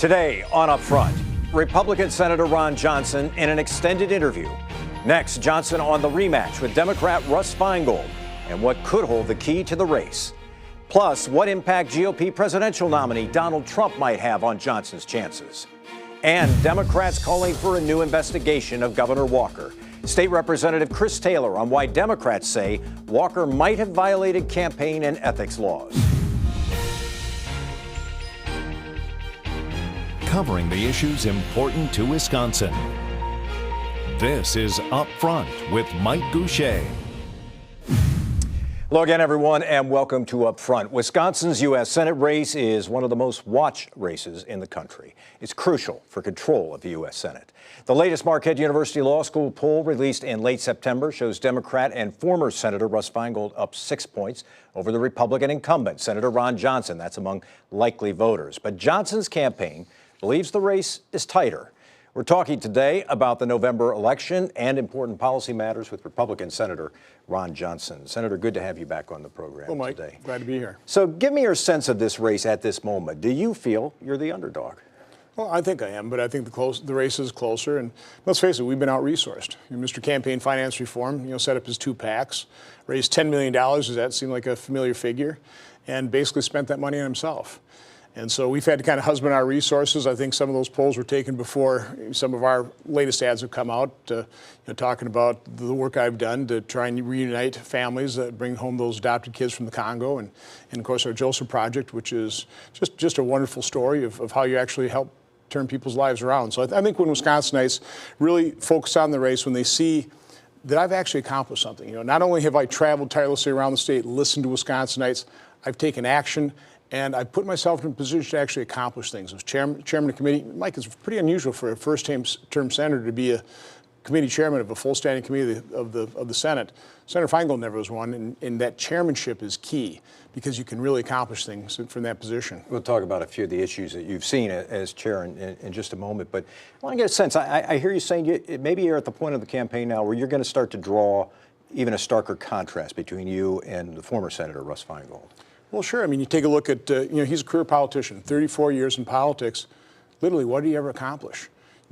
Today on Upfront, Republican Senator Ron Johnson in an extended interview. Next, Johnson on the rematch with Democrat Russ Feingold and what could hold the key to the race. Plus, what impact GOP presidential nominee Donald Trump might have on Johnson's chances. And Democrats calling for a new investigation of Governor Walker. State Representative Chris Taylor on why Democrats say Walker might have violated campaign and ethics laws. Covering the issues important to Wisconsin. This is Up Front with Mike Goucher. Hello again, everyone, and welcome to Up Front. Wisconsin's U.S. Senate race is one of the most watched races in the country. It's crucial for control of the U.S. Senate. The latest Marquette University Law School poll released in late September shows Democrat and former Senator Russ Feingold up 6 points over the Republican incumbent, Senator Ron Johnson. That's among likely voters. But Johnson's campaign believes the race is tighter. We're talking today about the November election and important policy matters with Republican Senator Ron Johnson. Senator, good to have you back on the program well, Mike, today. Glad to be here. So give me your sense of this race at this moment. Do you feel you're the underdog? Well, I think I am, but I think the race is closer. And let's face it, we've been out-resourced. Mr. Campaign Finance Reform, set up his 2 PACs, raised $10 million. Does that seem like a familiar figure? And basically spent that money on himself. And so we've had to kind of husband our resources. I think some of those polls were taken before some of our latest ads have come out, talking about the work I've done to try and reunite families that bring home those adopted kids from the Congo. And of course, our Joseph Project, which is just a wonderful story of how you actually help turn people's lives around. So I think when Wisconsinites really focus on the race, when they see that I've actually accomplished something, not only have I traveled tirelessly around the state, listened to Wisconsinites, I've taken action. And I put myself in a position to actually accomplish things. As chairman of the committee, Mike, it's pretty unusual for a first-term senator to be a committee chairman of a full standing committee of the Senate. Senator Feingold never was one, and that chairmanship is key because you can really accomplish things from that position. We'll talk about a few of the issues that you've seen as chair in just a moment, but I want to get a sense. I hear you saying maybe you're at the point of the campaign now where you're going to start to draw even a starker contrast between you and the former Senator Russ Feingold. Well, sure. I mean, you take a look at, he's a career politician, 34 years in politics. Literally, what did he ever accomplish?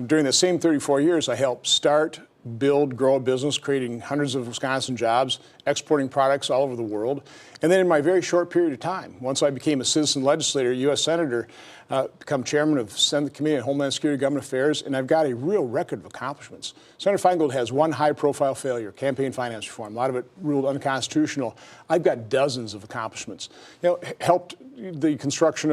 During the same 34 years, I helped start, build, grow a business, creating hundreds of Wisconsin jobs, exporting products all over the world. And then in my very short period of time, once I became a citizen legislator, U.S. Senator, become chairman of the Senate Committee on Homeland Security and Government Affairs, and I've got a real record of accomplishments. Senator Feingold has one high-profile failure, campaign finance reform. A lot of it ruled unconstitutional. I've got dozens of accomplishments. Helped the construction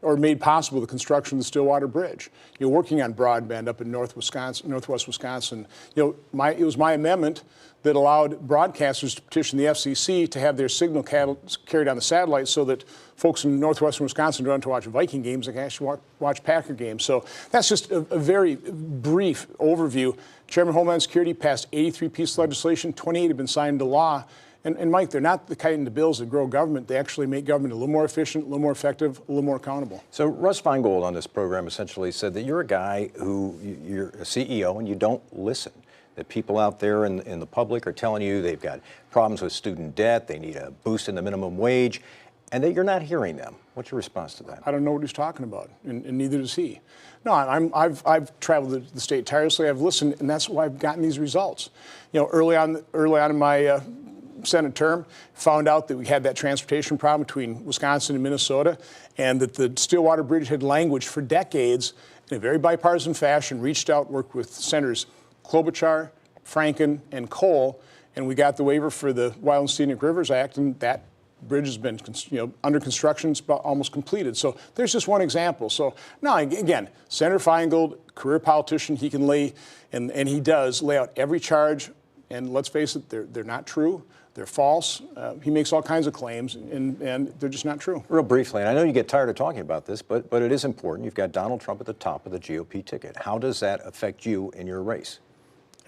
or made possible the construction of the Stillwater Bridge. Working on broadband up in northwest Wisconsin. It was my amendment that allowed broadcasters to petition the FCC to have their signal carried on the satellite so that folks in northwestern Wisconsin don't have to watch Viking games, they can actually watch Packer games. So that's just a very brief overview. Chairman of Homeland Security passed 83 pieces of legislation, 28 have been signed into law. And Mike, they're not the kind of bills that grow government. They actually make government a little more efficient, a little more effective, a little more accountable. So Russ Feingold on this program essentially said that you're a guy who, you're a CEO and you don't listen. That people out there in the public are telling you they've got problems with student debt, they need a boost in the minimum wage, and that you're not hearing them. What's your response to that? I don't know what he's talking about, and neither does he. No, I've traveled the state tirelessly. I've listened, and that's why I've gotten these results. Early on in my Senate term, found out that we had that transportation problem between Wisconsin and Minnesota, and that the Stillwater Bridge had languished for decades in a very bipartisan fashion. Reached out, worked with Senators Klobuchar, Franken, and Cole, and we got the waiver for the Wild and Scenic Rivers Act, and that bridge has been under construction. It's about almost completed. So there's just one example. So now, again, Senator Feingold, career politician, he can lay, and he does lay out every charge, and let's face it, they're not true. They're false. He makes all kinds of claims, and they're just not true. Real briefly, and I know you get tired of talking about this, but it is important. You've got Donald Trump at the top of the GOP ticket. How does that affect you in your race?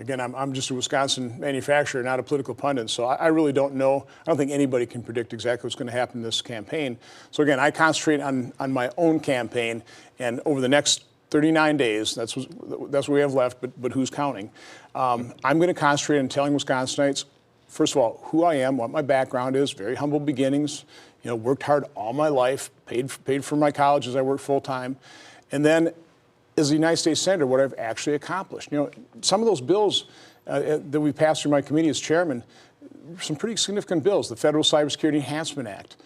Again, I'm just a Wisconsin manufacturer, not a political pundit, so I really don't know. I don't think anybody can predict exactly what's going to happen in this campaign. So again, I concentrate on my own campaign, and over the next 39 days, that's what we have left, but who's counting? I'm going to concentrate on telling Wisconsinites, first of all, who I am, what my background is, very humble beginnings, Worked hard all my life, paid for my college as I worked full time. And then as a United States Senator, what I've actually accomplished. Some of those bills that we passed through my committee as chairman, some pretty significant bills. The Federal Cybersecurity Enhancement Act,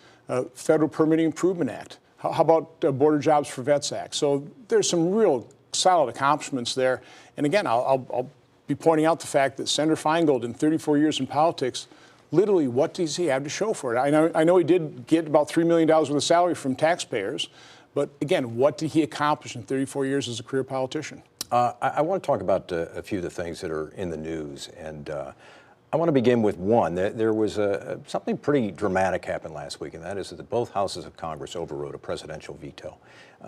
Federal Permitting Improvement Act. How about Border Jobs for Vets Act? So there's some real solid accomplishments there. And again, I'll be pointing out the fact that Senator Feingold, in 34 years in politics, literally, what does he have to show for it? I know he did get about $3 million worth of salary from taxpayers, but again, what did he accomplish in 34 years as a career politician? I want to talk about a few of the things that are in the news, and I want to begin with one. There was something pretty dramatic happened last week, and that is that both houses of Congress overrode a presidential veto.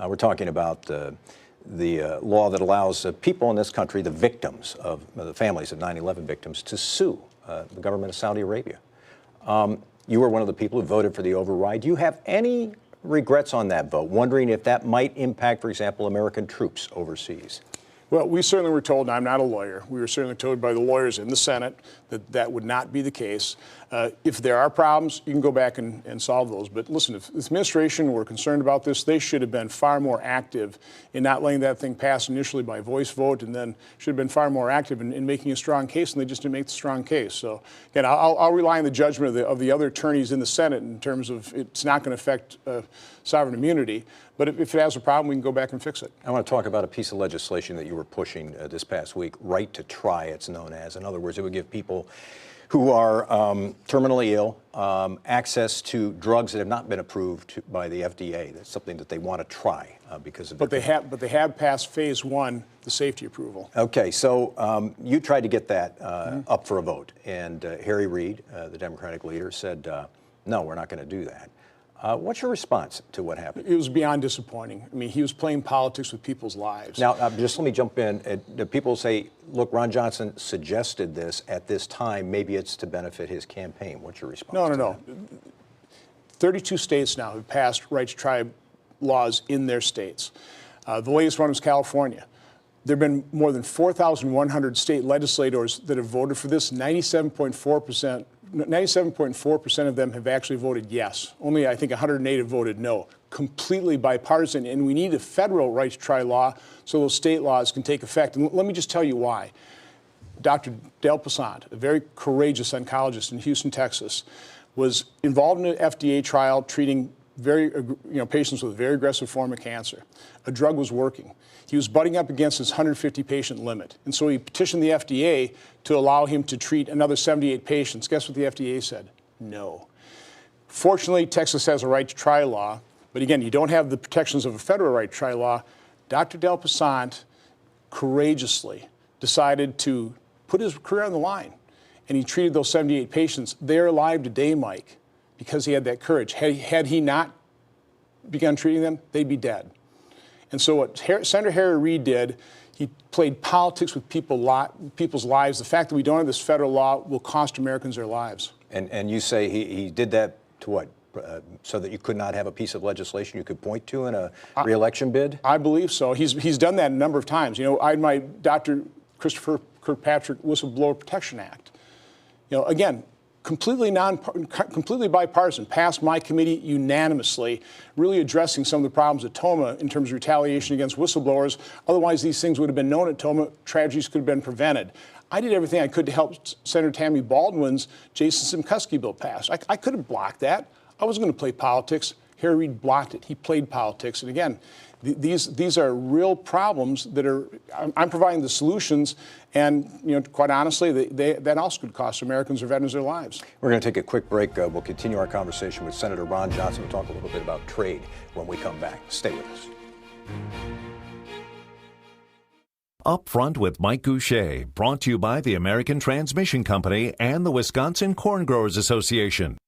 We're talking about the law that allows people in this country, the victims of the families of 9/11 victims, to sue the government of Saudi Arabia. You were one of the people who voted for the override. Do you have any regrets on that vote, wondering if that might impact, for example, American troops overseas? Well, we certainly were told, and I'm not a lawyer, we were certainly told by the lawyers in the Senate that that would not be the case. If there are problems, you can go back and solve those. But listen, if the administration were concerned about this, they should have been far more active in not letting that thing pass initially by voice vote, and then should have been far more active in making a strong case, and they just didn't make the strong case. So again, I'll rely on the judgment of the other attorneys in the Senate in terms of it's not going to affect sovereign immunity. But if it has a problem, we can go back and fix it. I want to talk about a piece of legislation that you were pushing this past week, Right to Try, it's known as. In other words, it would give people who are terminally ill access to drugs that have not been approved by the FDA. That's something that they want to try because of. But they have passed phase 1, the safety approval. Okay, so you tried to get that up for a vote, and Harry Reid, the Democratic leader, said, no, we're not going to do that. What's your response to what happened? It was beyond disappointing. I mean, he was playing politics with people's lives. Now, just let me jump in. People say, look, Ron Johnson suggested this at this time. Maybe it's to benefit his campaign. What's your response to that? No. 32 states now have passed right to try laws in their states. The latest one was California. There have been more than 4,100 state legislators that have voted for this. 97.4% of them have actually voted yes. Only, I think, 108 have voted no. Completely bipartisan, and we need a federal right to try law so those state laws can take effect. And let me just tell you why. Dr. Del Passant, a very courageous oncologist in Houston, Texas, was involved in an FDA trial treating patients with a very aggressive form of cancer. A drug was working. He was butting up against his 150 patient limit. And so he petitioned the FDA to allow him to treat another 78 patients. Guess what the FDA said? No. Fortunately, Texas has a right to try law. But again, you don't have the protections of a federal right to try law. Dr. Del Passant courageously decided to put his career on the line. And he treated those 78 patients. They're alive today, Mike, because he had that courage. Had he not begun treating them, they'd be dead. And so what Senator Harry Reid did, he played politics with people's lives. The fact that we don't have this federal law will cost Americans their lives. And you say he did that to what? So that you could not have a piece of legislation you could point to in a re-election bid? I believe so. He's done that a number of times. I had my Dr. Christopher Kirkpatrick Whistleblower Protection Act. Again, completely bipartisan, passed my committee unanimously, really addressing some of the problems at Toma in terms of retaliation against whistleblowers. Otherwise, these things would have been known at Toma. Tragedies could have been prevented. I did everything I could to help Senator Tammy Baldwin's Jason Simkusky bill pass. I could have blocked that. I wasn't going to play politics. Harry Reid blocked it. He played politics. And again, these are real problems that I'm providing the solutions, and quite honestly, that also could cost Americans or veterans their lives. We're going to take a quick break. We'll continue our conversation with Senator Ron Johnson. We'll talk a little bit about trade when we come back. Stay with us. Up Front with Mike Goucher, brought to you by the American Transmission Company and the Wisconsin Corn Growers Association.